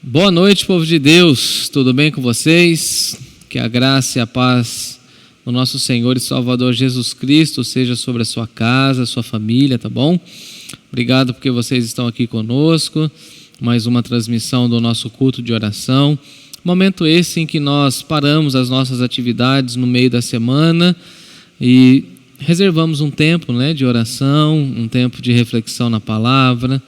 Boa noite, povo de Deus, tudo bem com vocês? Que a graça e a paz do nosso Senhor e Salvador Jesus Cristo seja sobre a sua casa, a sua família, tá bom? Obrigado porque vocês estão aqui conosco, mais uma transmissão do nosso culto de oração. Momento esse em que nós paramos as nossas atividades no meio da semana e reservamos um tempo, de oração, um tempo de reflexão na palavra.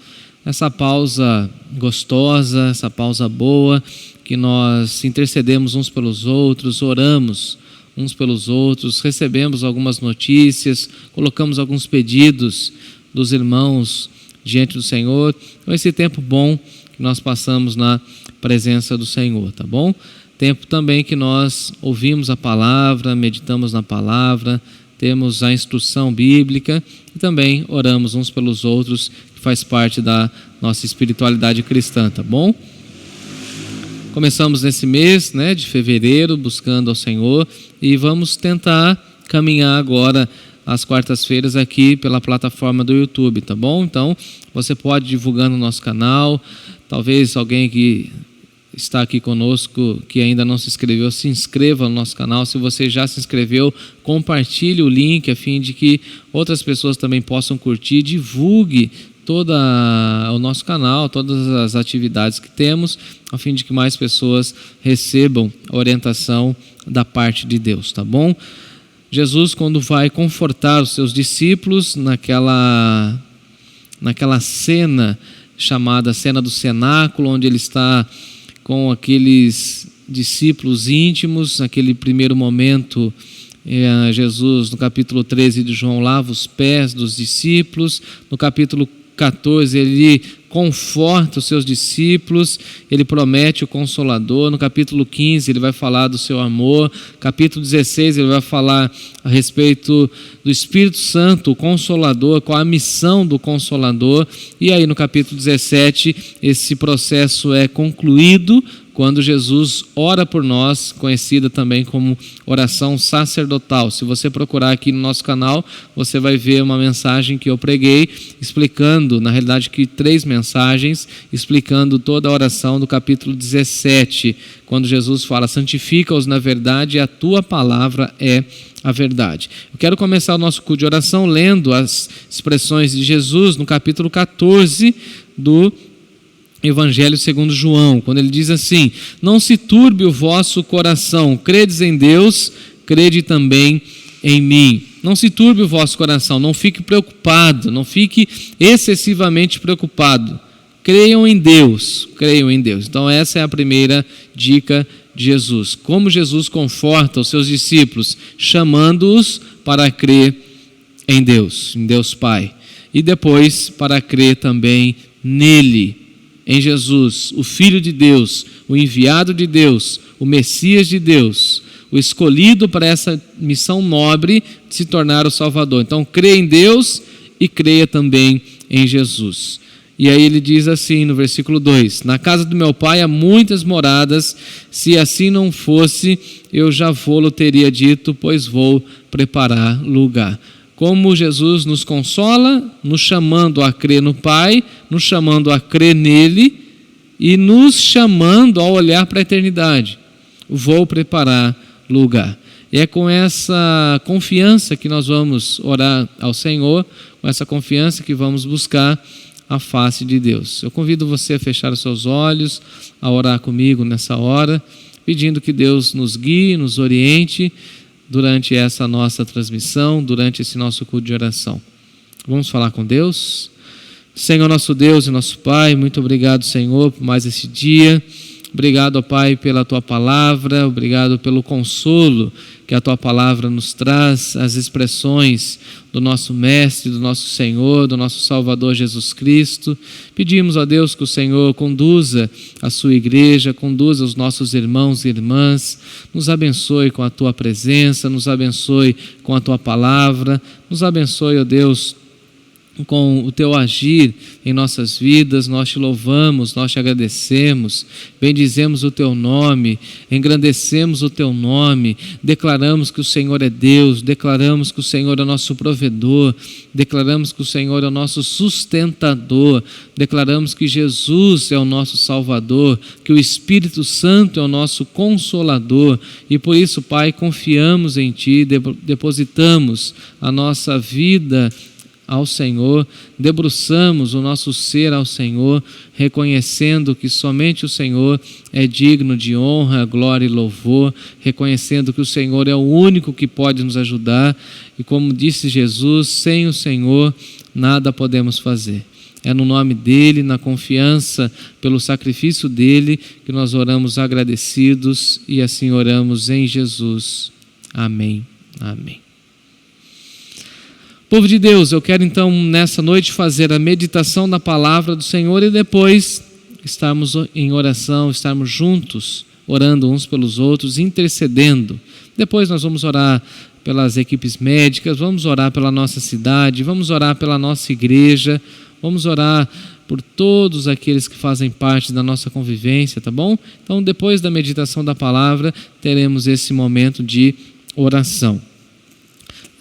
Essa pausa gostosa, essa pausa boa, que nós intercedemos uns pelos outros, oramos uns pelos outros, recebemos algumas notícias, colocamos alguns pedidos dos irmãos diante do Senhor. Então, esse tempo bom que nós passamos na presença do Senhor, tá bom? Tempo também que nós ouvimos a palavra, meditamos na palavra, temos a instrução bíblica e também oramos uns pelos outros, que faz parte da nossa espiritualidade cristã, tá bom? Começamos nesse mês, de fevereiro, buscando ao Senhor e vamos tentar caminhar agora às quartas-feiras aqui pela plataforma do YouTube, tá bom? Então, você pode ir divulgando o nosso canal, talvez alguém que está aqui conosco, que ainda não se inscreveu, se inscreva no nosso canal. Se você já se inscreveu, compartilhe o link a fim de que outras pessoas também possam curtir, divulgue todo o nosso canal, todas as atividades que temos, a fim de que mais pessoas recebam a orientação da parte de Deus, tá bom? Jesus, quando vai confortar os seus discípulos naquela cena chamada cena do cenáculo, onde ele está com aqueles discípulos íntimos, naquele primeiro momento, Jesus, no capítulo 13 de João, lava os pés dos discípulos. No capítulo 14, ele conforta os seus discípulos, ele promete o Consolador. No capítulo 15, ele vai falar do seu amor. Capítulo 16, ele vai falar a respeito do Espírito Santo, o Consolador, qual a missão do Consolador. E aí no capítulo 17, esse processo é concluído quando Jesus ora por nós, conhecida também como oração sacerdotal. Se você procurar aqui no nosso canal, você vai ver uma mensagem que eu preguei, explicando, na realidade, que 3 mensagens, explicando toda a oração do capítulo 17, quando Jesus fala: santifica-os na verdade, e a tua palavra é a verdade. Eu quero começar o nosso culto de oração lendo as expressões de Jesus no capítulo 14 do Evangelho segundo João, quando ele diz assim: não se turbe o vosso coração, credes em Deus, crede também em mim. Não se turbe o vosso coração, não fique preocupado, não fique excessivamente preocupado. Creiam em Deus, creiam em Deus. Então essa é a primeira dica de Jesus. Como Jesus conforta os seus discípulos, chamando-os para crer em Deus Pai. E depois para crer também nele, em Jesus, o Filho de Deus, o enviado de Deus, o Messias de Deus, o escolhido para essa missão nobre de se tornar o Salvador. Então, creia em Deus e creia também em Jesus. E aí ele diz assim no versículo 2: na casa do meu pai há muitas moradas, se assim não fosse, eu já vô-lo teria dito, pois vou preparar lugar. Como Jesus nos consola, nos chamando a crer no Pai, nos chamando a crer nele e nos chamando a olhar para a eternidade. Vou preparar lugar. E é com essa confiança que nós vamos orar ao Senhor, com essa confiança que vamos buscar a face de Deus. Eu convido você a fechar os seus olhos, a orar comigo nessa hora, pedindo que Deus nos guie, nos oriente durante essa nossa transmissão, durante esse nosso culto de oração. Vamos falar com Deus? Senhor, nosso Deus e nosso Pai, muito obrigado, Senhor, por mais esse dia. Obrigado, ó Pai, pela Tua palavra, obrigado pelo consolo que a Tua palavra nos traz, as expressões do nosso Mestre, do nosso Senhor, do nosso Salvador Jesus Cristo. Pedimos a Deus que o Senhor conduza a Sua igreja, conduza os nossos irmãos e irmãs, nos abençoe com a Tua presença, nos abençoe com a Tua palavra, nos abençoe, ó Deus, com o teu agir em nossas vidas. Nós te louvamos, nós te agradecemos, bendizemos o teu nome, engrandecemos o teu nome, declaramos que o Senhor é Deus, declaramos que o Senhor é nosso provedor, declaramos que o Senhor é o nosso sustentador, declaramos que Jesus é o nosso Salvador, que o Espírito Santo é o nosso Consolador, e por isso, Pai, confiamos em Ti, depositamos a nossa vida ao Senhor, debruçamos o nosso ser ao Senhor, reconhecendo que somente o Senhor é digno de honra, glória e louvor, reconhecendo que o Senhor é o único que pode nos ajudar, e como disse Jesus, sem o Senhor nada podemos fazer. É no nome dEle, na confiança pelo sacrifício dEle, que nós oramos agradecidos, e assim oramos em Jesus. Amém. Amém. Povo de Deus, eu quero então nessa noite fazer a meditação da palavra do Senhor e depois estarmos em oração, estarmos juntos, orando uns pelos outros, intercedendo. Depois nós vamos orar pelas equipes médicas, vamos orar pela nossa cidade, vamos orar pela nossa igreja, vamos orar por todos aqueles que fazem parte da nossa convivência, tá bom? Então depois da meditação da palavra, teremos esse momento de oração.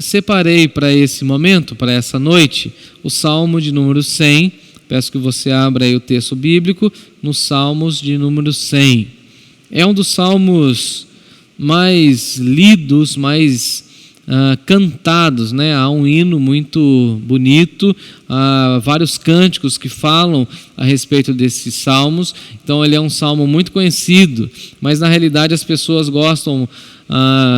Separei para esse momento, para essa noite, o Salmo de número 100. Peço que você abra aí o texto bíblico nos Salmos de número 100. É um dos salmos mais lidos, mais cantados, né? Há um hino muito bonito, há vários cânticos que falam a respeito desses salmos. Então ele é um salmo muito conhecido, mas na realidade as pessoas gostam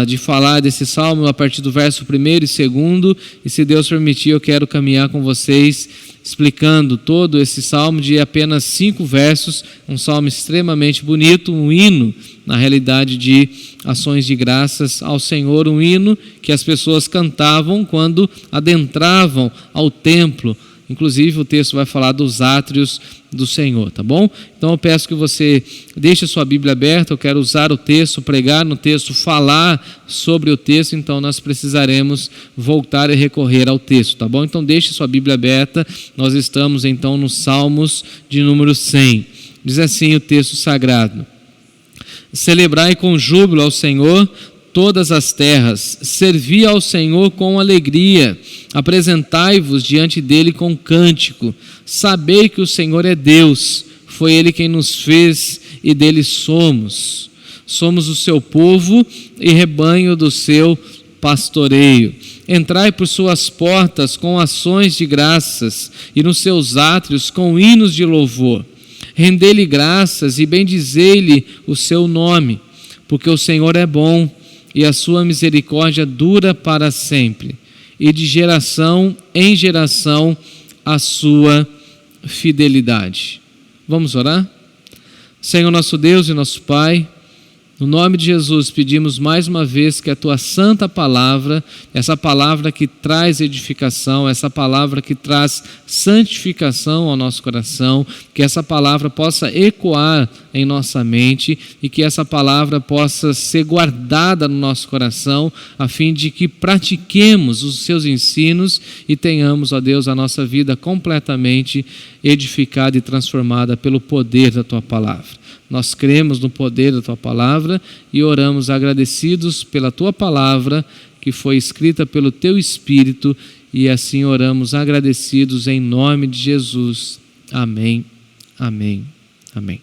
de falar desse salmo a partir do verso 1º e 2º, e se Deus permitir eu quero caminhar com vocês explicando todo esse salmo de apenas 5 versos, um salmo extremamente bonito, um hino na realidade de ações de graças ao Senhor, um hino que as pessoas cantavam quando adentravam ao templo. Inclusive o texto vai falar dos átrios do Senhor, tá bom? Então eu peço que você deixe a sua Bíblia aberta, eu quero usar o texto, pregar no texto, falar sobre o texto, então nós precisaremos voltar e recorrer ao texto, tá bom? Então deixe a sua Bíblia aberta, nós estamos então nos Salmos de número 100. Diz assim o texto sagrado: celebrai com júbilo ao Senhor todas as terras, servi ao Senhor com alegria, apresentai-vos diante dele com cântico, sabei que o Senhor é Deus, foi ele quem nos fez e dele somos o seu povo e rebanho do seu pastoreio. Entrai por suas portas com ações de graças e nos seus átrios com hinos de louvor. Rendei-lhe graças e bendizei-lhe o seu nome, porque o Senhor é bom e a sua misericórdia dura para sempre, e de geração em geração a sua fidelidade. Vamos orar? Senhor nosso Deus e nosso Pai, no nome de Jesus pedimos mais uma vez que a Tua santa palavra, essa palavra que traz edificação, essa palavra que traz santificação ao nosso coração, que essa palavra possa ecoar em nossa mente e que essa palavra possa ser guardada no nosso coração, a fim de que pratiquemos os Seus ensinos e tenhamos, ó Deus, a nossa vida completamente edificada e transformada pelo poder da Tua palavra. Nós cremos no poder da Tua palavra e oramos agradecidos pela Tua palavra que foi escrita pelo Teu Espírito, e assim oramos agradecidos em nome de Jesus. Amém, amém, amém.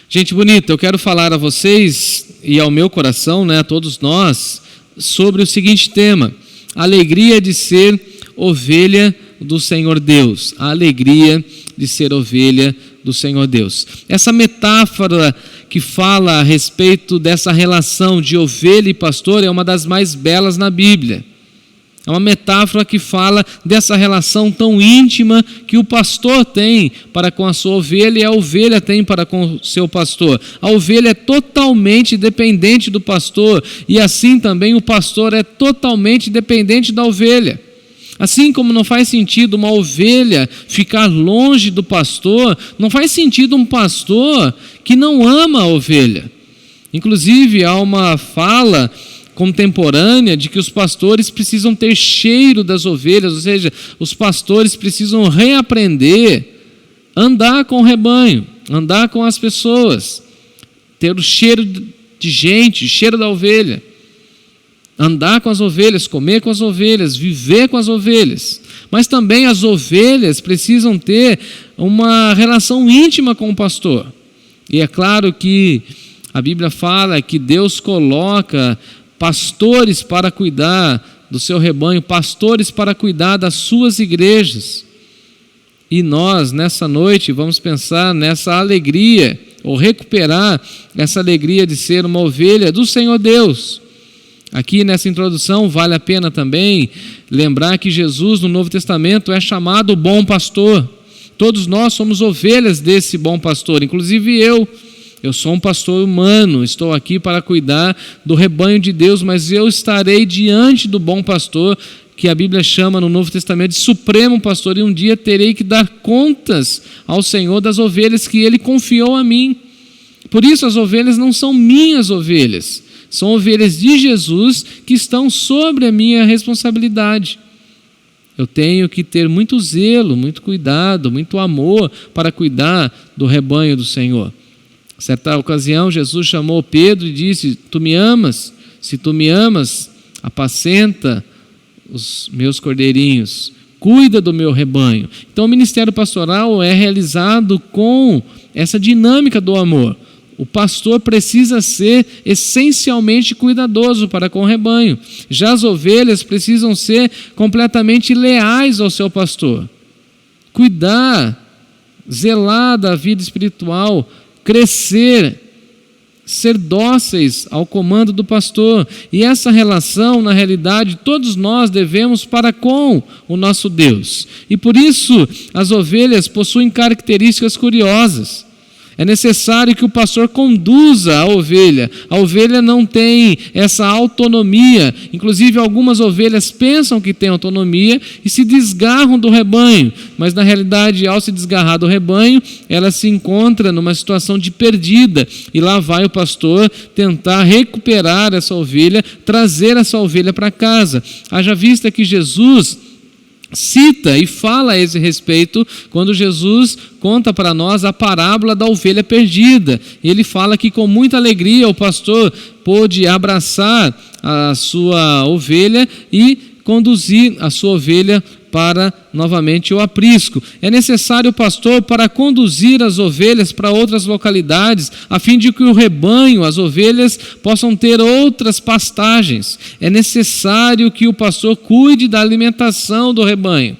Gente bonita, eu quero falar a vocês e ao meu coração, a todos nós, sobre o seguinte tema: a alegria de ser ovelha do Senhor Deus. A alegria de ser ovelha do Senhor Deus. Essa metáfora que fala a respeito dessa relação de ovelha e pastor é uma das mais belas na Bíblia. É uma metáfora que fala dessa relação tão íntima que o pastor tem para com a sua ovelha e a ovelha tem para com o seu pastor. A ovelha é totalmente dependente do pastor e assim também o pastor é totalmente dependente da ovelha. Assim como não faz sentido uma ovelha ficar longe do pastor, não faz sentido um pastor que não ama a ovelha. Inclusive há uma fala contemporânea de que os pastores precisam ter cheiro das ovelhas, ou seja, os pastores precisam reaprender a andar com o rebanho, andar com as pessoas, ter o cheiro de gente, o cheiro da ovelha, andar com as ovelhas, comer com as ovelhas, viver com as ovelhas. Mas também as ovelhas precisam ter uma relação íntima com o pastor. E é claro que a Bíblia fala que Deus coloca pastores para cuidar do seu rebanho, pastores para cuidar das suas igrejas. E nós, nessa noite, vamos pensar nessa alegria, ou recuperar essa alegria de ser uma ovelha do Senhor Deus. Aqui nessa introdução vale a pena também lembrar que Jesus no Novo Testamento é chamado o bom pastor. Todos nós somos ovelhas desse bom pastor, inclusive eu. Eu sou um pastor humano, estou aqui para cuidar do rebanho de Deus, mas eu estarei diante do bom pastor, que a Bíblia chama no Novo Testamento de supremo pastor, e um dia terei que dar contas ao Senhor das ovelhas que Ele confiou a mim. Por isso as ovelhas não são minhas ovelhas, são ovelhas de Jesus que estão sobre a minha responsabilidade. Eu tenho que ter muito zelo, muito cuidado, muito amor para cuidar do rebanho do Senhor. Certa ocasião, Jesus chamou Pedro e disse: tu me amas? Se tu me amas, apacenta os meus cordeirinhos, cuida do meu rebanho. Então o ministério pastoral é realizado com essa dinâmica do amor. O pastor precisa ser essencialmente cuidadoso para com o rebanho. Já as ovelhas precisam ser completamente leais ao seu pastor. Cuidar, zelar da vida espiritual, crescer, ser dóceis ao comando do pastor. E essa relação, na realidade, todos nós devemos para com o nosso Deus. E por isso, as ovelhas possuem características curiosas. É necessário que o pastor conduza a ovelha. A ovelha não tem essa autonomia. Inclusive, algumas ovelhas pensam que têm autonomia e se desgarram do rebanho. Mas, na realidade, ao se desgarrar do rebanho, ela se encontra numa situação de perdida. E lá vai o pastor tentar recuperar essa ovelha, trazer essa ovelha para casa. Haja vista que Jesus cita e fala a esse respeito quando Jesus conta para nós a parábola da ovelha perdida. Ele fala que com muita alegria o pastor pôde abraçar a sua ovelha e conduzir a sua ovelha para novamente o aprisco. É necessário o pastor para conduzir as ovelhas para outras localidades, a fim de que o rebanho, as ovelhas, possam ter outras pastagens. É necessário que o pastor cuide da alimentação do rebanho.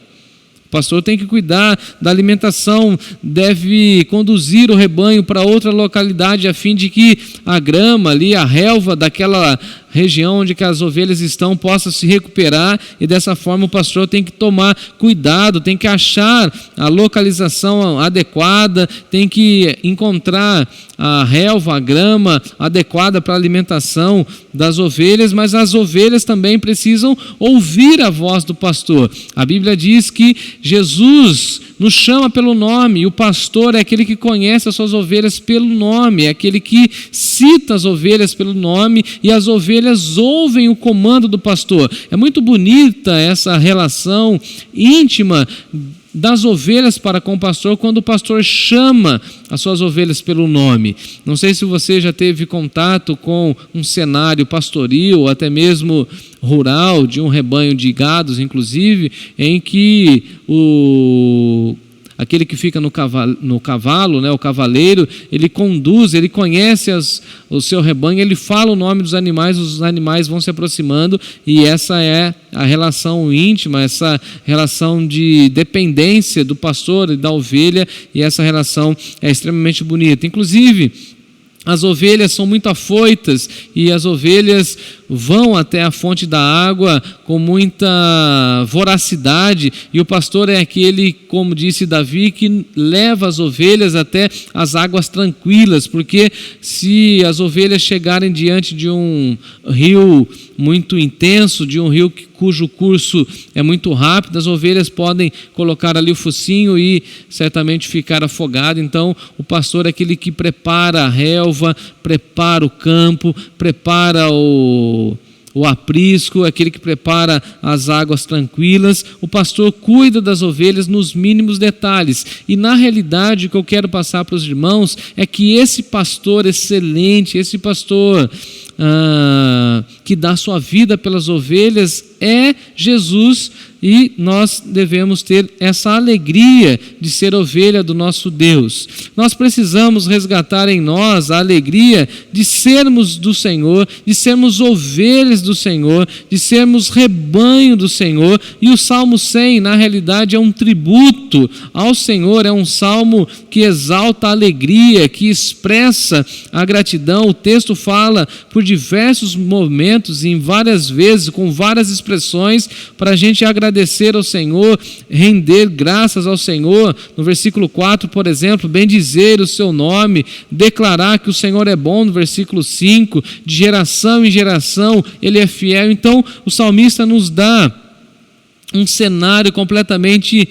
O pastor tem que cuidar da alimentação, deve conduzir o rebanho para outra localidade, a fim de que a grama ali, a relva daquela região onde que as ovelhas estão possa se recuperar, e dessa forma o pastor tem que tomar cuidado, tem que achar a localização adequada, tem que encontrar a relva, a grama adequada para a alimentação das ovelhas, mas as ovelhas também precisam ouvir a voz do pastor. A Bíblia diz que Jesus nos chama pelo nome, e o pastor é aquele que conhece as suas ovelhas pelo nome, é aquele que cita as ovelhas pelo nome, e as ovelhas ouvem o comando do pastor. É muito bonita essa relação íntima das ovelhas para com o pastor, quando o pastor chama as suas ovelhas pelo nome. Não sei se você já teve contato com um cenário pastoril, ou até mesmo rural, de um rebanho de gados, inclusive, em que aquele que fica no cavalo, né, o cavaleiro, ele conduz, ele conhece o seu rebanho, ele fala o nome dos animais, os animais vão se aproximando, e essa é a relação íntima, essa relação de dependência do pastor e da ovelha, e essa relação é extremamente bonita. Inclusive, as ovelhas são muito afoitas, e as ovelhas vão até a fonte da água com muita voracidade, e o pastor é aquele, como disse Davi, que leva as ovelhas até as águas tranquilas, porque se as ovelhas chegarem diante de um rio muito intenso, de um rio cujo curso é muito rápido, as ovelhas podem colocar ali o focinho e certamente ficar afogado. Então o pastor é aquele que prepara a relva, prepara o campo, prepara o o aprisco, aquele que prepara as águas tranquilas. O pastor cuida das ovelhas nos mínimos detalhes. E na realidade o que eu quero passar para os irmãos é que esse pastor excelente, esse pastor que dá sua vida pelas ovelhas é Jesus, e nós devemos ter essa alegria de ser ovelha do nosso Deus. Nós precisamos resgatar em nós a alegria de sermos do Senhor, de sermos ovelhas do Senhor, de sermos rebanho do Senhor. E o Salmo 100, na realidade, é um tributo ao Senhor, é um salmo que exalta a alegria, que expressa a gratidão. O texto fala por diversos momentos, em várias vezes, com várias expressões, para a gente agradecer ao Senhor, render graças ao Senhor. No versículo 4, por exemplo, bendizer o seu nome, declarar que o Senhor é bom. No versículo 5, de geração em geração Ele é fiel. Então o salmista nos dá um cenário completamente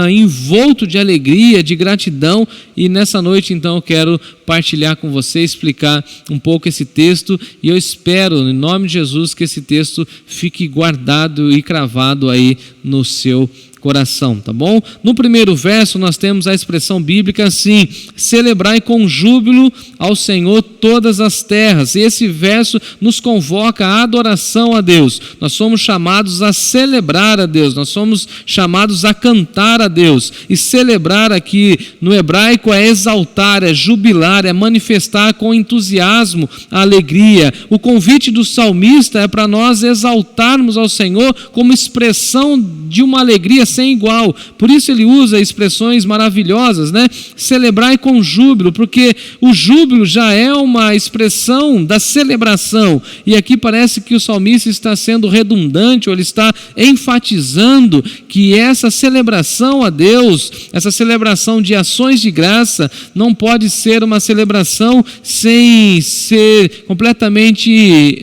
envolto de alegria, de gratidão, e nessa noite então eu quero partilhar com você, explicar um pouco esse texto, e eu espero, em nome de Jesus, que esse texto fique guardado e cravado aí no seu coração, tá bom? No primeiro verso nós temos a expressão bíblica assim: celebrai com júbilo ao Senhor todas as terras. E esse verso nos convoca à adoração a Deus. Nós somos chamados a celebrar a Deus, nós somos chamados a cantar a Deus. E celebrar aqui no hebraico é exaltar, é jubilar, é manifestar com entusiasmo a alegria. O convite do salmista é para nós exaltarmos ao Senhor como expressão de uma alegria sem igual. Por isso ele usa expressões maravilhosas, né? Celebrai com júbilo, porque o júbilo já é uma expressão da celebração. E aqui parece que o salmista está sendo redundante, ou ele está enfatizando que essa celebração a Deus, essa celebração de ações de graça, não pode ser uma celebração sem ser completamente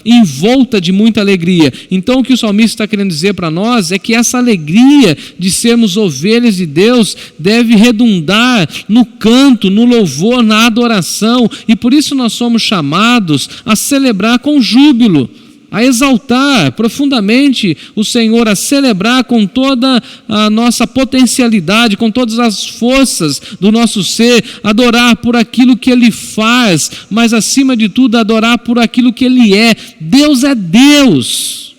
envolta de muita alegria. Então o que o salmista está querendo dizer para nós é que essa alegria de sermos ovelhas de Deus deve redundar no canto, no louvor, na adoração. E por isso nós somos chamados a celebrar com júbilo, a exaltar profundamente o Senhor, a celebrar com toda a nossa potencialidade, com todas as forças do nosso ser, adorar por aquilo que Ele faz, mas acima de tudo adorar por aquilo que Ele é. Deus é Deus.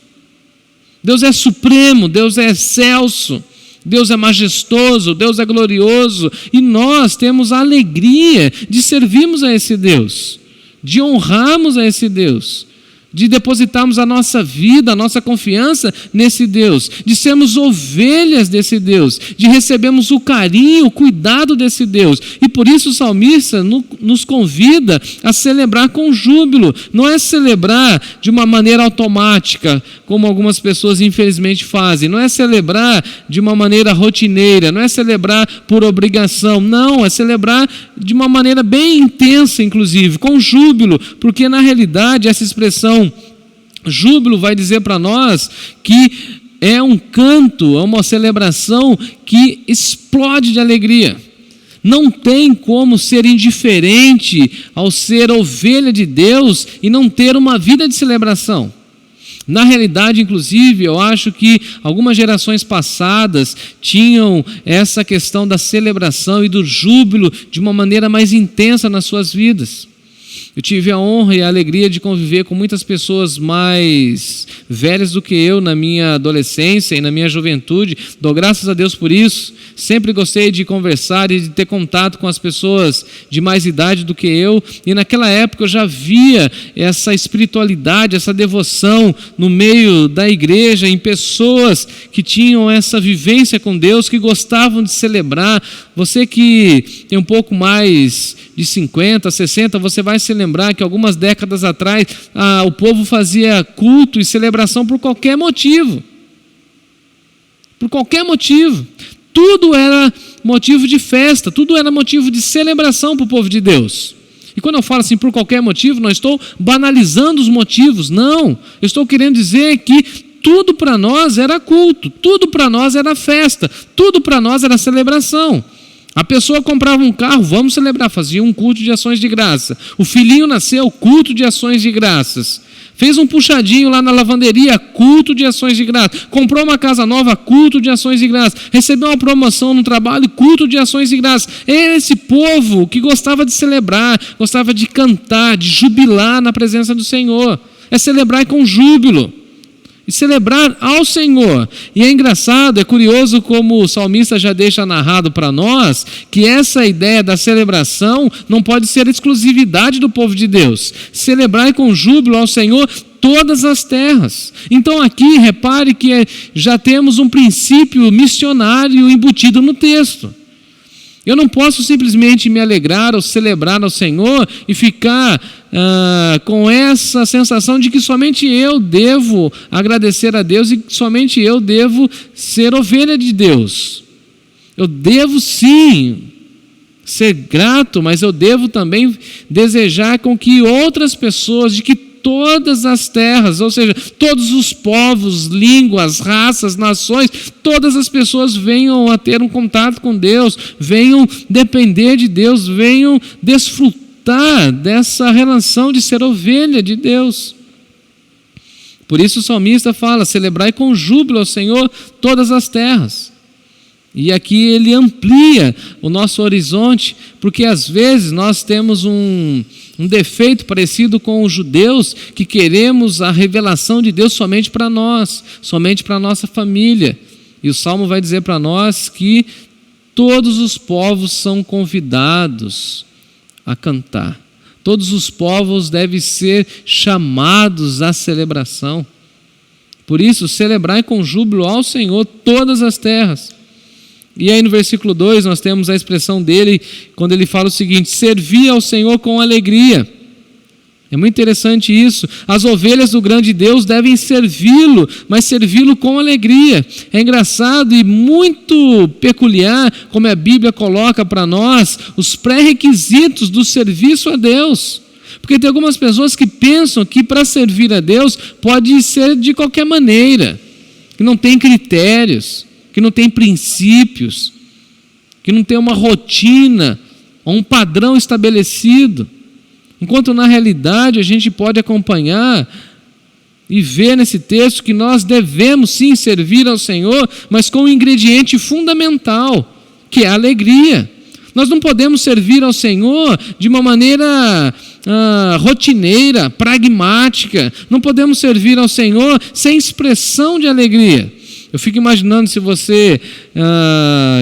Deus é supremo, Deus é excelso, Deus é majestoso, Deus é glorioso, e nós temos a alegria de servirmos a esse Deus, de honrarmos a esse Deus, de depositarmos a nossa vida, a nossa confiança nesse Deus, de sermos ovelhas desse Deus, de recebermos o carinho, o cuidado desse Deus. E por isso o salmista nos convida a celebrar com júbilo. Não é celebrar de uma maneira automática, como algumas pessoas infelizmente fazem. Não é celebrar de uma maneira rotineira, não é celebrar por obrigação. Não, é celebrar de uma maneira bem intensa, inclusive, com júbilo, porque na realidade essa expressão júbilo vai dizer para nós que é um canto, é uma celebração que explode de alegria. Não tem como ser indiferente ao ser ovelha de Deus e não ter uma vida de celebração. Na realidade, inclusive, eu acho que algumas gerações passadas tinham essa questão da celebração e do júbilo de uma maneira mais intensa nas suas vidas. Eu tive a honra e a alegria de conviver com muitas pessoas mais velhas do que eu na minha adolescência e na minha juventude. Dou graças a Deus por isso. Sempre gostei de conversar e de ter contato com as pessoas de mais idade do que eu. E naquela época eu já via essa espiritualidade, essa devoção no meio da igreja, em pessoas que tinham essa vivência com Deus, que gostavam de celebrar. Você que tem um pouco mais de 50, 60, você vai se lembrar que algumas décadas atrás o povo fazia culto e celebração por qualquer motivo. Por qualquer motivo. Tudo era motivo de festa, tudo era motivo de celebração para o povo de Deus. E quando eu falo assim, por qualquer motivo, não estou banalizando os motivos, não. Eu estou querendo dizer que tudo para nós era culto, tudo para nós era festa, tudo para nós era celebração. A pessoa comprava um carro, vamos celebrar, fazia um culto de ações de graça. O filhinho nasceu, culto de ações de graças. Fez um puxadinho lá na lavanderia, culto de ações de graça. Comprou uma casa nova, culto de ações de graça. Recebeu uma promoção no trabalho, culto de ações de graça. É esse povo que gostava de celebrar, gostava de cantar, de jubilar na presença do Senhor. É celebrar com júbilo. E celebrar ao Senhor. E é engraçado, é curioso como o salmista já deixa narrado para nós que essa ideia da celebração não pode ser exclusividade do povo de Deus. Celebrar com júbilo ao Senhor todas as terras. Então aqui, repare que já temos um princípio missionário embutido no texto. Eu não posso simplesmente me alegrar ou celebrar ao Senhor e ficar com essa sensação de que somente eu devo agradecer a Deus e somente eu devo ser ovelha de Deus. Eu devo sim ser grato, mas eu devo também desejar com que outras pessoas, de que todas as terras, ou seja, todos os povos, línguas, raças, nações, todas as pessoas venham a ter um contato com Deus, venham depender de Deus, venham desfrutar dessa relação de ser ovelha de Deus. Por isso o salmista fala: celebrai com júbilo ao Senhor todas as terras. E aqui ele amplia o nosso horizonte, porque às vezes nós temos um defeito parecido com os judeus, que queremos a revelação de Deus somente para nós, somente para a nossa família. E o Salmo vai dizer para nós que todos os povos são convidados a cantar. Todos os povos devem ser chamados à celebração. Por isso, celebrai com júbilo ao Senhor todas as terras. E aí no versículo 2 nós temos a expressão dele, quando ele fala o seguinte: servi ao Senhor com alegria. É muito interessante isso. As ovelhas do grande Deus devem servi-lo, mas servi-lo com alegria. É engraçado e muito peculiar como a Bíblia coloca para nós os pré-requisitos do serviço a Deus. Porque tem algumas pessoas que pensam que para servir a Deus pode ser de qualquer maneira, que não tem critérios, que não tem princípios, que não tem uma rotina ou um padrão estabelecido. Enquanto na realidade a gente pode acompanhar e ver nesse texto que nós devemos sim servir ao Senhor, mas com um ingrediente fundamental, que é a alegria. Nós não podemos servir ao Senhor de uma maneira rotineira, pragmática. Não podemos servir ao Senhor sem expressão de alegria. Eu fico imaginando se você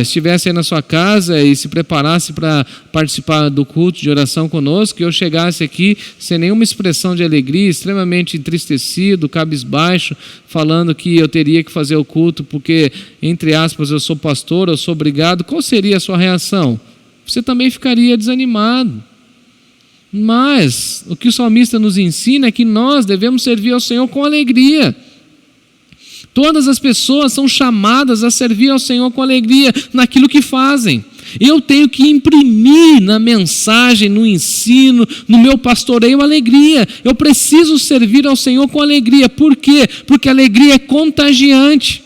estivesse aí na sua casa e se preparasse para participar do culto de oração conosco, e eu chegasse aqui sem nenhuma expressão de alegria, extremamente entristecido, cabisbaixo, falando que eu teria que fazer o culto porque, entre aspas, eu sou pastor, eu sou obrigado. Qual seria a sua reação? Você também ficaria desanimado. Mas o que o salmista nos ensina é que nós devemos servir ao Senhor com alegria. Todas as pessoas são chamadas a servir ao Senhor com alegria naquilo que fazem. Eu tenho que imprimir na mensagem, no ensino, no meu pastoreio alegria. Eu preciso servir ao Senhor com alegria. Por quê? Porque a alegria é contagiante.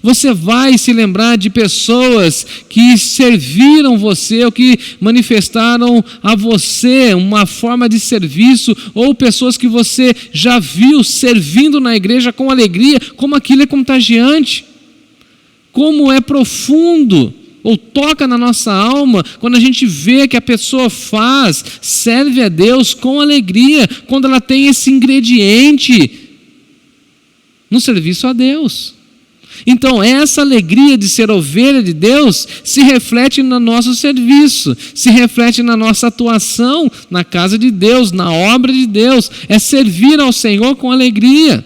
Você vai se lembrar de pessoas que serviram você, ou que manifestaram a você uma forma de serviço, ou pessoas que você já viu servindo na igreja com alegria, como aquilo é contagiante, como é profundo, ou toca na nossa alma, quando a gente vê que a pessoa serve a Deus com alegria, quando ela tem esse ingrediente no serviço a Deus. Então, essa alegria de ser ovelha de Deus se reflete no nosso serviço, se reflete na nossa atuação na casa de Deus, na obra de Deus. É servir ao Senhor com alegria,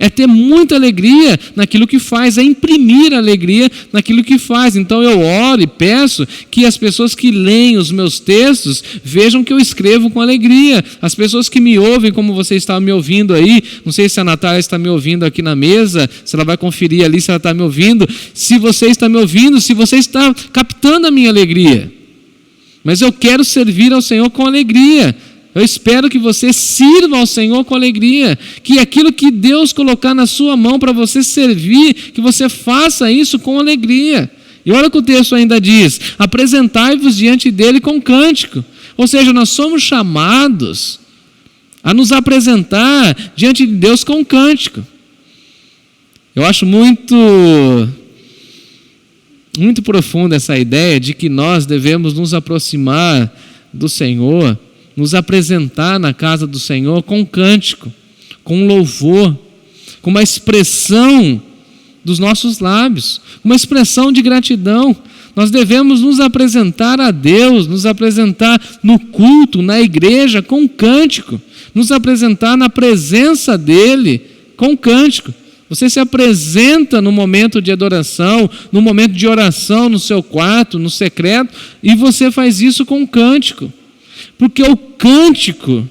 é ter muita alegria naquilo que faz, é imprimir alegria naquilo que faz. Então eu oro e peço que as pessoas que leem os meus textos vejam que eu escrevo com alegria. As pessoas que me ouvem, como você está me ouvindo aí, não sei se a Natália está me ouvindo aqui na mesa, se ela vai conferir ali se ela está me ouvindo, se você está me ouvindo, se você está captando a minha alegria. Mas eu quero servir ao Senhor com alegria. Eu espero que você sirva ao Senhor com alegria, que aquilo que Deus colocar na sua mão para você servir, que você faça isso com alegria. E olha o que o texto ainda diz: apresentai-vos diante dele com cântico. Ou seja, nós somos chamados a nos apresentar diante de Deus com cântico. Eu acho muito profunda essa ideia de que nós devemos nos aproximar do Senhor, nos apresentar na casa do Senhor com cântico, com louvor, com uma expressão dos nossos lábios, uma expressão de gratidão. Nós devemos nos apresentar a Deus, nos apresentar no culto, na igreja, com cântico, nos apresentar na presença dEle com cântico. Você se apresenta no momento de adoração, no momento de oração, no seu quarto, no secreto, e você faz isso com cântico. Porque o cântico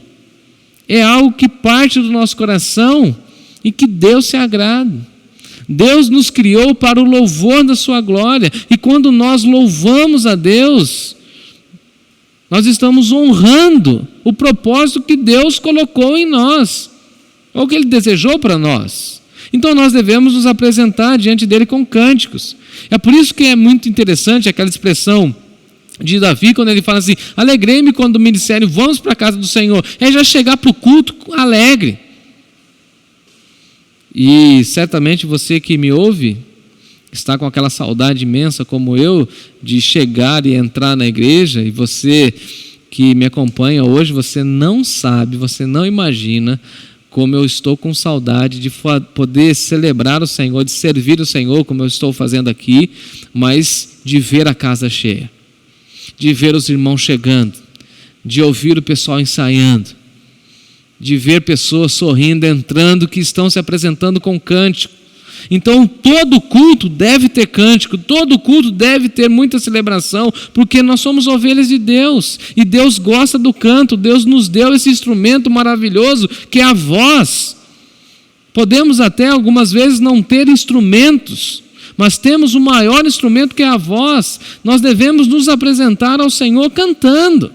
é algo que parte do nosso coração e que Deus se agrada. Deus nos criou para o louvor da sua glória. E quando nós louvamos a Deus, nós estamos honrando o propósito que Deus colocou em nós, ou que Ele desejou para nós. Então nós devemos nos apresentar diante dele com cânticos. É por isso que é muito interessante aquela expressão de Davi, quando ele fala assim: alegrei-me quando me disseram, vamos para a casa do Senhor. É já chegar para o culto alegre. E certamente você que me ouve está com aquela saudade imensa como eu de chegar e entrar na igreja. E você que me acompanha hoje, você não sabe, você não imagina como eu estou com saudade de poder celebrar o Senhor, de servir o Senhor, como eu estou fazendo aqui, mas de ver a casa cheia, de ver os irmãos chegando, de ouvir o pessoal ensaiando, de ver pessoas sorrindo, entrando, que estão se apresentando com cântico. Então todo culto deve ter cântico, todo culto deve ter muita celebração, porque nós somos ovelhas de Deus, e Deus gosta do canto. Deus nos deu esse instrumento maravilhoso que é a voz. Podemos até algumas vezes não ter instrumentos, mas temos o maior instrumento que é a voz. Nós devemos nos apresentar ao Senhor cantando.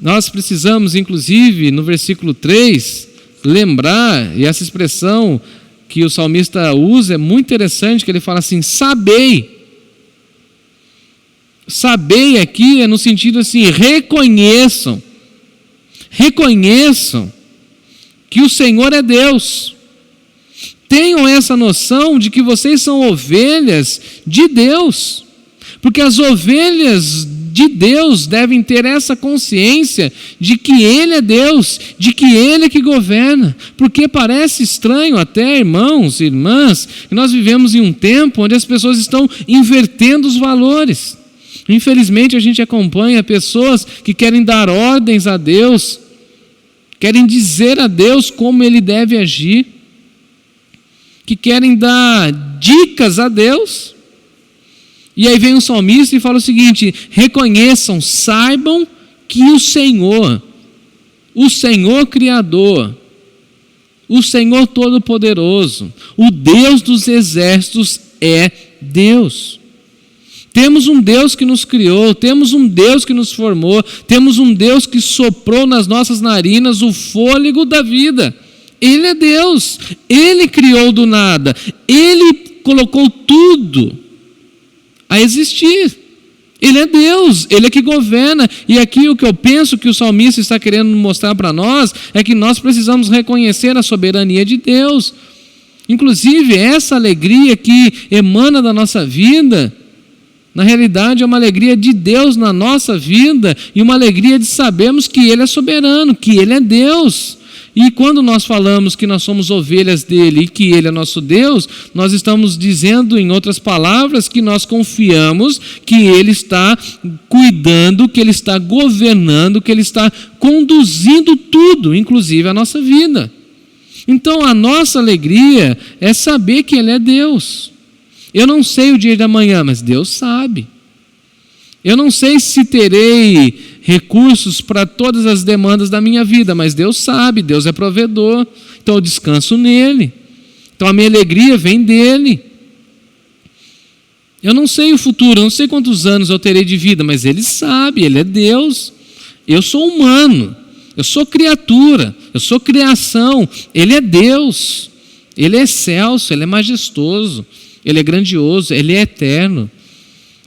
Nós precisamos, inclusive, no versículo 3, lembrar, e essa expressão que o salmista usa é muito interessante, que ele fala assim: sabei. Sabei aqui é no sentido assim: reconheçam que o Senhor é Deus. Tenham essa noção de que vocês são ovelhas de Deus, porque as ovelhas de Deus devem ter essa consciência de que Ele é Deus, de que Ele é que governa. Porque parece estranho até, irmãos e irmãs, que nós vivemos em um tempo onde as pessoas estão invertendo os valores. Infelizmente a gente acompanha pessoas que querem dar ordens a Deus, querem dizer a Deus como Ele deve agir, que querem dar dicas a Deus. E aí vem o salmista e fala o seguinte: reconheçam, saibam que o Senhor Criador, o Senhor Todo-Poderoso, o Deus dos exércitos é Deus. Temos um Deus que nos criou, temos um Deus que nos formou, temos um Deus que soprou nas nossas narinas o fôlego da vida. Ele é Deus, Ele criou do nada, Ele colocou tudo a existir. Ele é Deus, Ele é que governa. E aqui o que eu penso que o salmista está querendo mostrar para nós é que nós precisamos reconhecer a soberania de Deus. Inclusive essa alegria que emana da nossa vida, na realidade é uma alegria de Deus na nossa vida, e uma alegria de sabermos que Ele é soberano, que Ele é Deus. E quando nós falamos que nós somos ovelhas dele e que ele é nosso Deus, nós estamos dizendo, em outras palavras, que nós confiamos que ele está cuidando, que ele está governando, que ele está conduzindo tudo, inclusive a nossa vida. Então a nossa alegria é saber que ele é Deus. Eu não sei o dia da manhã, mas Deus sabe. Eu não sei se terei recursos para todas as demandas da minha vida, mas Deus sabe, Deus é provedor, então eu descanso nele. Então a minha alegria vem dele. Eu não sei o futuro, eu não sei quantos anos eu terei de vida, mas ele sabe, ele é Deus. Eu sou humano, eu sou criatura, eu sou criação, ele é Deus, ele é excelso, ele é majestoso, Ele é grandioso, Ele é eterno.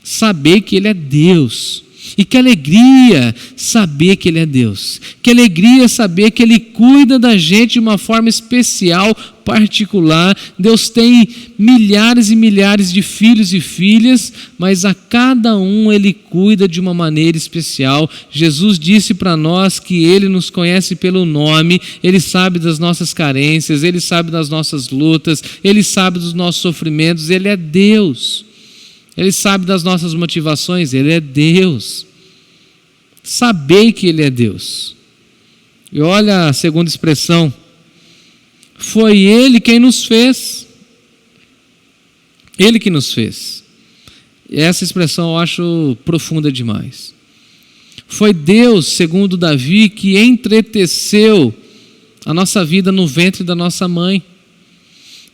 Saber que Ele é Deus. E que alegria saber que Ele é Deus. Que alegria saber que Ele cuida da gente de uma forma especial, particular. Deus tem milhares e milhares de filhos e filhas, mas a cada um Ele cuida de uma maneira especial. Jesus disse para nós que Ele nos conhece pelo nome, Ele sabe das nossas carências, Ele sabe das nossas lutas, Ele sabe dos nossos sofrimentos. Ele é Deus. Ele sabe das nossas motivações, Ele é Deus. Saber que Ele é Deus. E olha a segunda expressão. Foi Ele quem nos fez. Ele que nos fez. E essa expressão eu acho profunda demais. Foi Deus, segundo Davi, que entreteceu a nossa vida no ventre da nossa mãe.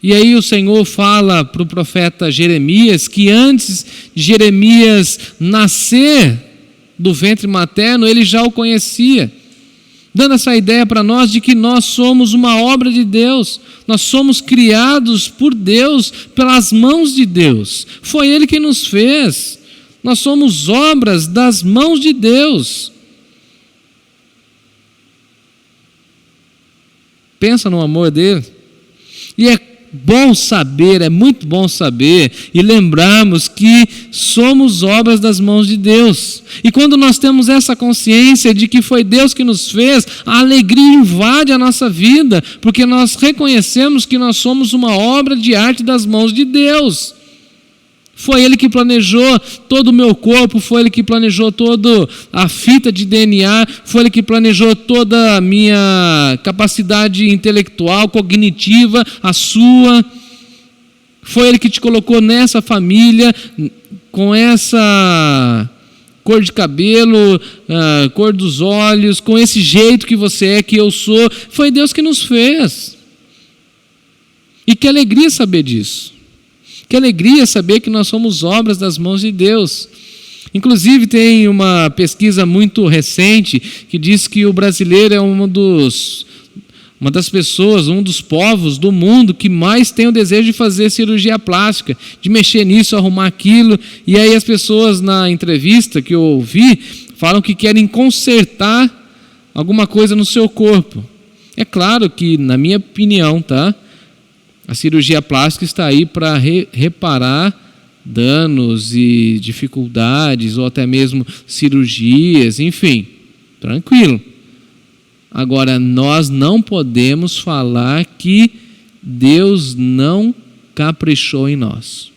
E aí o Senhor fala para o profeta Jeremias que antes de Jeremias nascer do ventre materno, ele já o conhecia, dando essa ideia para nós de que nós somos uma obra de Deus, nós somos criados por Deus, pelas mãos de Deus. Foi Ele que nos fez, nós somos obras das mãos de Deus. Pensa no amor dele. E é bom saber, é muito bom saber e lembrarmos que somos obras das mãos de Deus. E quando nós temos essa consciência de que foi Deus que nos fez, a alegria invade a nossa vida, porque nós reconhecemos que nós somos uma obra de arte das mãos de Deus. Foi Ele que planejou todo o meu corpo, foi Ele que planejou toda a fita de DNA, foi Ele que planejou toda a minha capacidade intelectual, cognitiva, a sua. Foi Ele que te colocou nessa família, com essa cor de cabelo, cor dos olhos, com esse jeito que você é, que eu sou. Foi Deus que nos fez. E que alegria saber disso. Que alegria saber que nós somos obras das mãos de Deus. Inclusive tem uma pesquisa muito recente que diz que o brasileiro é uma das pessoas, um dos povos do mundo que mais tem o desejo de fazer cirurgia plástica, de mexer nisso, arrumar aquilo. E aí as pessoas na entrevista que eu ouvi falam que querem consertar alguma coisa no seu corpo. É claro que, na minha opinião, tá? A cirurgia plástica está aí para reparar danos e dificuldades, ou até mesmo cirurgias, enfim, tranquilo. Agora, nós não podemos falar que Deus não caprichou em nós.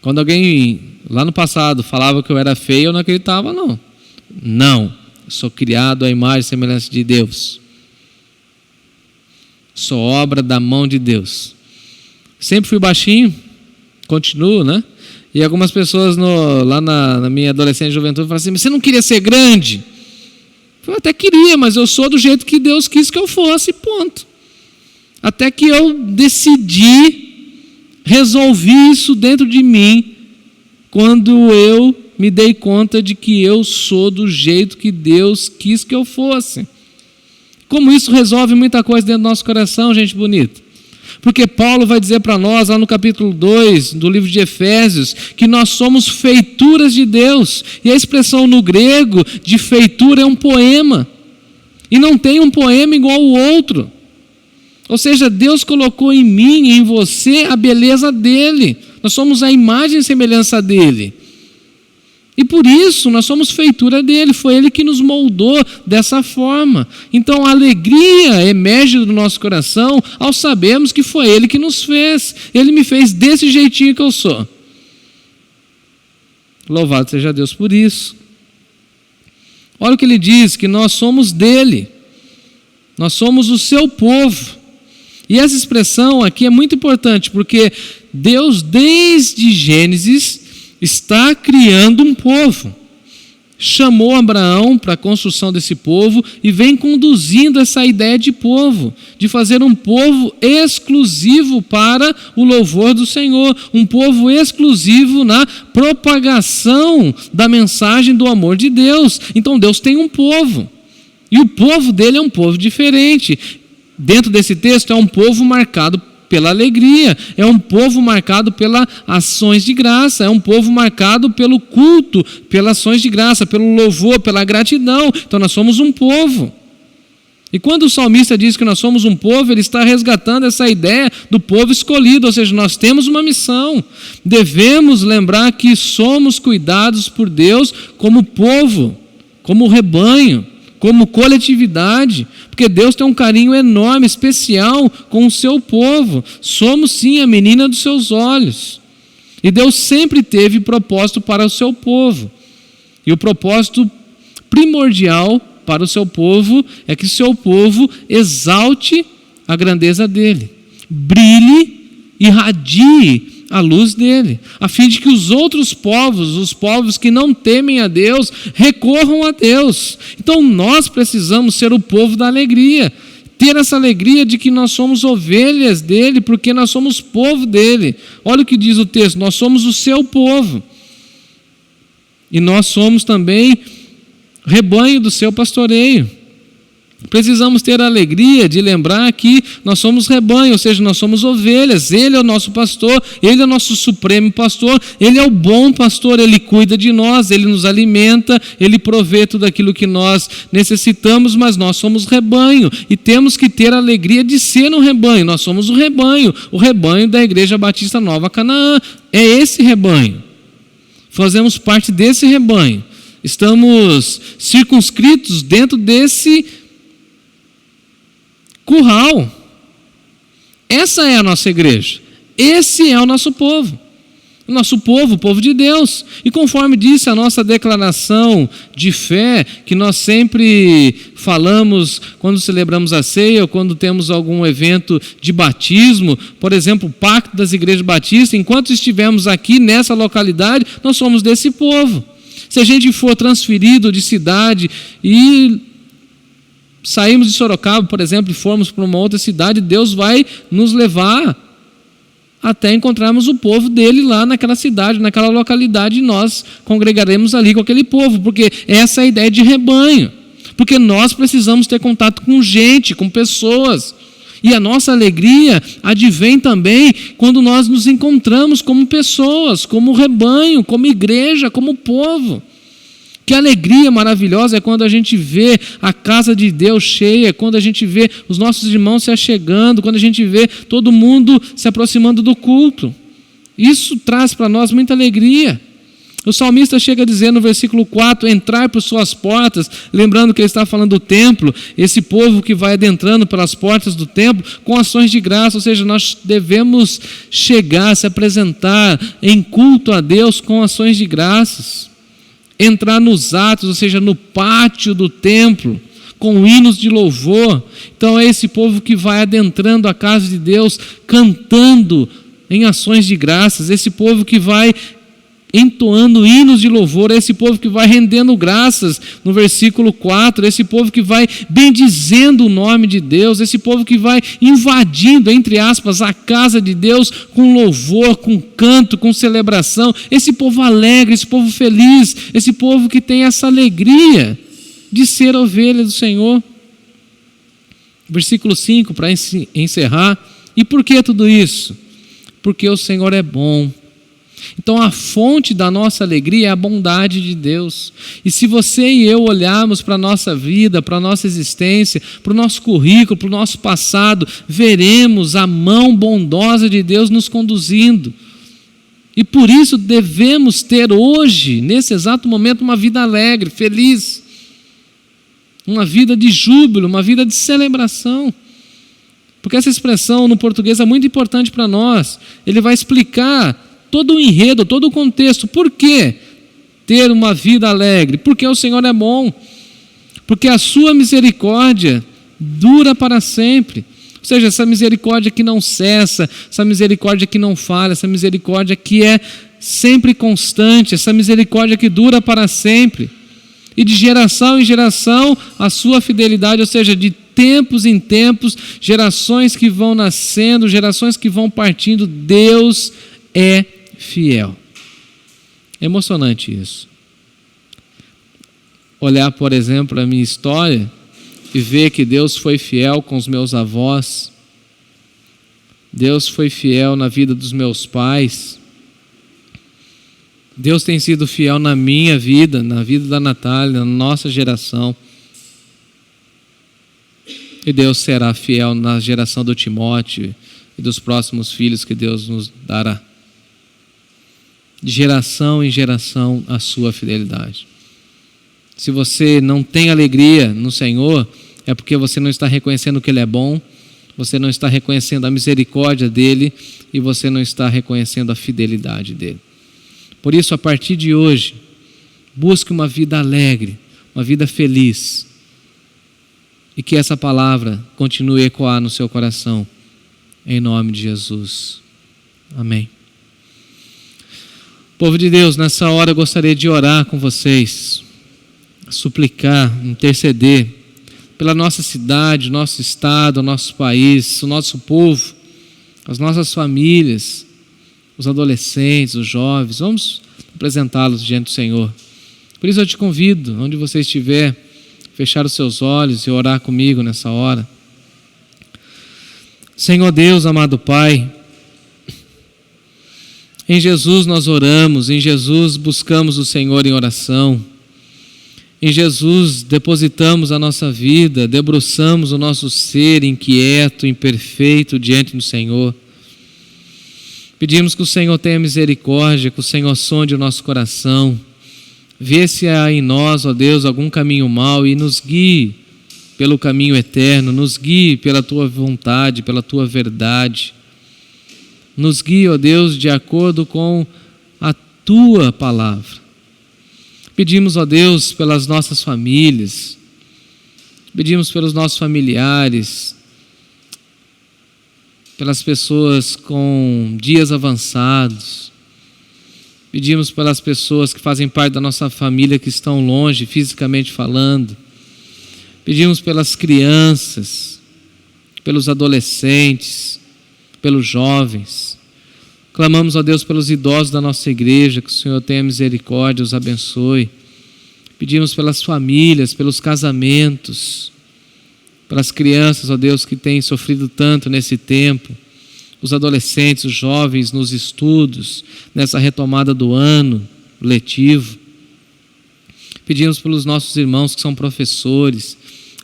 Quando alguém, lá no passado, falava que eu era feio, eu não acreditava, não. Não, eu sou criado à imagem e semelhança de Deus. Sou obra da mão de Deus. Sempre fui baixinho, continuo, né? E algumas pessoas lá na minha adolescência e juventude falaram assim: mas você não queria ser grande? Eu até queria, mas eu sou do jeito que Deus quis que eu fosse, ponto. Até que eu resolvi isso dentro de mim, quando eu me dei conta de que eu sou do jeito que Deus quis que eu fosse. Como isso resolve muita coisa dentro do nosso coração, gente bonita. Porque Paulo vai dizer para nós, lá no capítulo 2 do livro de Efésios, que nós somos feituras de Deus. E a expressão no grego de feitura é um poema. E não tem um poema igual ao outro. Ou seja, Deus colocou em mim e em você a beleza dele. Nós somos a imagem e semelhança dele. E por isso nós somos feitura dele, foi ele que nos moldou dessa forma. Então a alegria emerge do nosso coração ao sabermos que foi ele que nos fez. Ele me fez desse jeitinho que eu sou. Louvado seja Deus por isso. Olha o que ele diz, que nós somos dele. Nós somos o seu povo. E essa expressão aqui é muito importante, porque Deus, desde Gênesis, está criando um povo. Chamou Abraão para a construção desse povo e vem conduzindo essa ideia de povo, de fazer um povo exclusivo para o louvor do Senhor, um povo exclusivo na propagação da mensagem do amor de Deus. Então Deus tem um povo, e o povo dele é um povo diferente. Dentro desse texto é um povo marcado pela alegria, é um povo marcado pelas ações de graça, é um povo marcado pelo culto, pelas ações de graça, pelo louvor, pela gratidão. Então nós somos um povo. E quando o salmista diz que nós somos um povo, ele está resgatando essa ideia do povo escolhido, ou seja, nós temos uma missão. Devemos lembrar que somos cuidados por Deus como povo, como rebanho, como coletividade, porque Deus tem um carinho enorme, especial com o seu povo. Somos sim a menina dos seus olhos. E Deus sempre teve propósito para o seu povo. E o propósito primordial para o seu povo é que o seu povo exalte a grandeza dele, brilhe, irradie a luz dele, a fim de que os outros povos, os povos que não temem a Deus, recorram a Deus. Então nós precisamos ser o povo da alegria, ter essa alegria de que nós somos ovelhas dele, porque nós somos povo dele. Olha o que diz o texto: nós somos o seu povo, e nós somos também rebanho do seu pastoreio. Precisamos ter a alegria de lembrar que nós somos rebanho, ou seja, nós somos ovelhas. Ele é o nosso pastor, ele é o nosso supremo pastor, ele é o bom pastor, ele cuida de nós, ele nos alimenta, ele provê tudo aquilo que nós necessitamos, mas nós somos rebanho e temos que ter a alegria de ser um rebanho. Nós somos o rebanho da Igreja Batista Nova Canaã. É esse rebanho, fazemos parte desse rebanho, estamos circunscritos dentro desse curral. Essa é a nossa igreja, esse é o nosso povo, o povo de Deus. E conforme disse a nossa declaração de fé, que nós sempre falamos quando celebramos a ceia ou quando temos algum evento de batismo, por exemplo, o Pacto das Igrejas Batistas, enquanto estivermos aqui nessa localidade, nós somos desse povo. Se a gente for transferido de cidade e saímos de Sorocaba, por exemplo, e formos para uma outra cidade, Deus vai nos levar até encontrarmos o povo dele lá naquela cidade, naquela localidade, e nós congregaremos ali com aquele povo, porque essa é a ideia de rebanho, porque nós precisamos ter contato com gente, com pessoas, e a nossa alegria advém também quando nós nos encontramos como pessoas, como rebanho, como igreja, como povo. Que alegria maravilhosa é quando a gente vê a casa de Deus cheia, quando a gente vê os nossos irmãos se achegando, quando a gente vê todo mundo se aproximando do culto. Isso traz para nós muita alegria. O salmista chega a dizer no versículo 4, entrar por suas portas, lembrando que ele está falando do templo, esse povo que vai adentrando pelas portas do templo com ações de graça, ou seja, nós devemos chegar, se apresentar em culto a Deus com ações de graças. Entrar nos atos, ou seja, no pátio do templo, com hinos de louvor. Então é esse povo que vai adentrando a casa de Deus, cantando em ações de graças, esse povo que vai entoando hinos de louvor, esse povo que vai rendendo graças, no versículo 4, esse povo que vai bendizendo o nome de Deus, esse povo que vai invadindo, entre aspas, a casa de Deus com louvor, com canto, com celebração, esse povo alegre, esse povo feliz, esse povo que tem essa alegria de ser ovelha do Senhor. Versículo 5, para encerrar. E por que tudo isso? Porque o Senhor é bom. Então a fonte da nossa alegria é a bondade de Deus. E se você e eu olharmos para a nossa vida, para a nossa existência, para o nosso currículo, para o nosso passado, veremos a mão bondosa de Deus nos conduzindo. E por isso devemos ter hoje, nesse exato momento, uma vida alegre, feliz, uma vida de júbilo, uma vida de celebração. Porque essa expressão no português é muito importante para nós. Ele vai explicar todo o enredo, todo o contexto. Por que ter uma vida alegre? Porque o Senhor é bom. Porque a sua misericórdia dura para sempre. Ou seja, essa misericórdia que não cessa, essa misericórdia que não falha, essa misericórdia que é sempre constante, essa misericórdia que dura para sempre. E de geração em geração, a sua fidelidade, ou seja, de tempos em tempos, gerações que vão nascendo, gerações que vão partindo, Deus é fiel. É emocionante isso. Olhar, por exemplo, a minha história e ver que Deus foi fiel com os meus avós. Deus foi fiel na vida dos meus pais. Deus tem sido fiel na minha vida, na vida da Natália, na nossa geração. E Deus será fiel na geração do Timóteo e dos próximos filhos que Deus nos dará. De geração em geração a sua fidelidade. Se você não tem alegria no Senhor, é porque você não está reconhecendo que Ele é bom, você não está reconhecendo a misericórdia dEle e você não está reconhecendo a fidelidade dEle. Por isso, a partir de hoje, busque uma vida alegre, uma vida feliz, e que essa palavra continue a ecoar no seu coração, em nome de Jesus. Amém. Povo de Deus, nessa hora eu gostaria de orar com vocês, suplicar, interceder pela nossa cidade, nosso estado, nosso país, o nosso povo, as nossas famílias, os adolescentes, os jovens. Vamos apresentá-los diante do Senhor. Por isso eu te convido, onde você estiver, fechar os seus olhos e orar comigo nessa hora. Senhor Deus, amado Pai, em Jesus nós oramos, em Jesus buscamos o Senhor em oração, em Jesus depositamos a nossa vida, debruçamos o nosso ser inquieto, imperfeito diante do Senhor. Pedimos que o Senhor tenha misericórdia, que o Senhor sonde o nosso coração, vê se há em nós, ó Deus, algum caminho mau e nos guie pelo caminho eterno, nos guie pela Tua vontade, pela Tua verdade. Nos guie, ó Deus, de acordo com a Tua palavra. Pedimos, ó Deus, pelas nossas famílias, pedimos pelos nossos familiares, pelas pessoas com dias avançados, pedimos pelas pessoas que fazem parte da nossa família que estão longe, fisicamente falando, pedimos pelas crianças, pelos adolescentes, pelos jovens. Clamamos a Deus pelos idosos da nossa igreja, que o Senhor tenha misericórdia, os abençoe. Pedimos pelas famílias, pelos casamentos, pelas crianças, ó Deus, que têm sofrido tanto nesse tempo, os adolescentes, os jovens nos estudos, nessa retomada do ano letivo. Pedimos pelos nossos irmãos que são professores,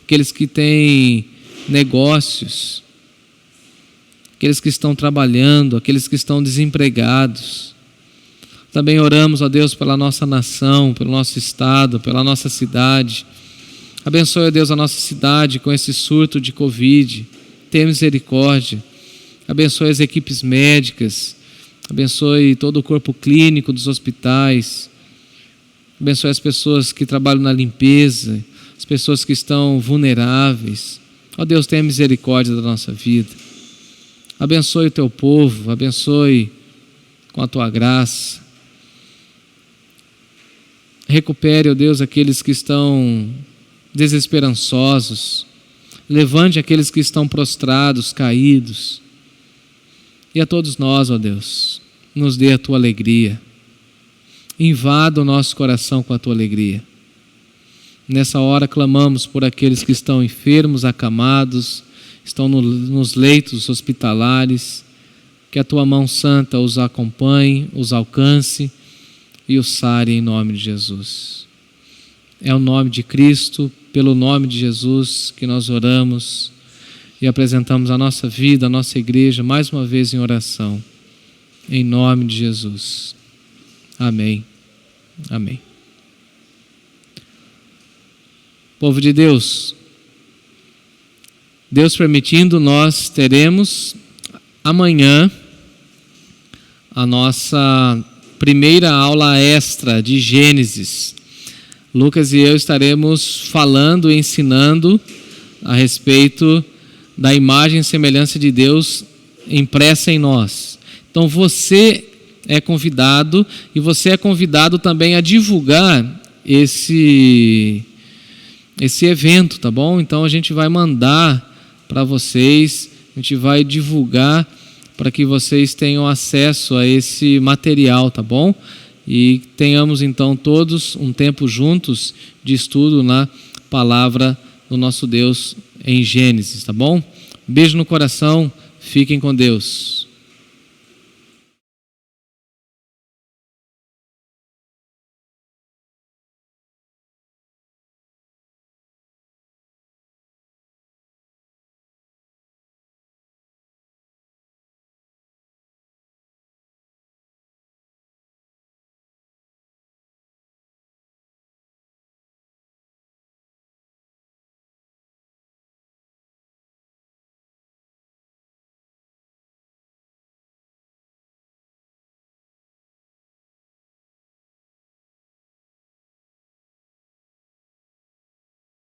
aqueles que têm negócios, aqueles que estão trabalhando, aqueles que estão desempregados. Também oramos, ó Deus, pela nossa nação, pelo nosso estado, pela nossa cidade. Abençoe, ó Deus, a nossa cidade com esse surto de Covid. Tenha misericórdia. Abençoe as equipes médicas. Abençoe todo o corpo clínico dos hospitais. Abençoe as pessoas que trabalham na limpeza, as pessoas que estão vulneráveis. Ó Deus, tenha misericórdia da nossa vida. Abençoe o Teu povo, abençoe com a Tua graça. Recupere, ó Deus, aqueles que estão desesperançosos. Levante aqueles que estão prostrados, caídos. E a todos nós, ó Deus, nos dê a Tua alegria. Invada o nosso coração com a Tua alegria. Nessa hora clamamos por aqueles que estão enfermos, acamados, estão nos leitos hospitalares, que a Tua mão santa os acompanhe, os alcance e os sare em nome de Jesus. É o nome de Cristo, pelo nome de Jesus que nós oramos e apresentamos a nossa vida, a nossa igreja, mais uma vez em oração, em nome de Jesus. Amém. Amém. Povo de Deus, Deus permitindo, nós teremos amanhã a nossa primeira aula extra de Gênesis. Lucas e eu estaremos falando e ensinando a respeito da imagem e semelhança de Deus impressa em nós. Então você é convidado e você é convidado também a divulgar esse evento, tá bom? Então a gente vai mandar para vocês, a gente vai divulgar para que vocês tenham acesso a esse material, tá bom? E tenhamos então todos um tempo juntos de estudo na palavra do nosso Deus em Gênesis, tá bom? Beijo no coração, Fiquem com Deus.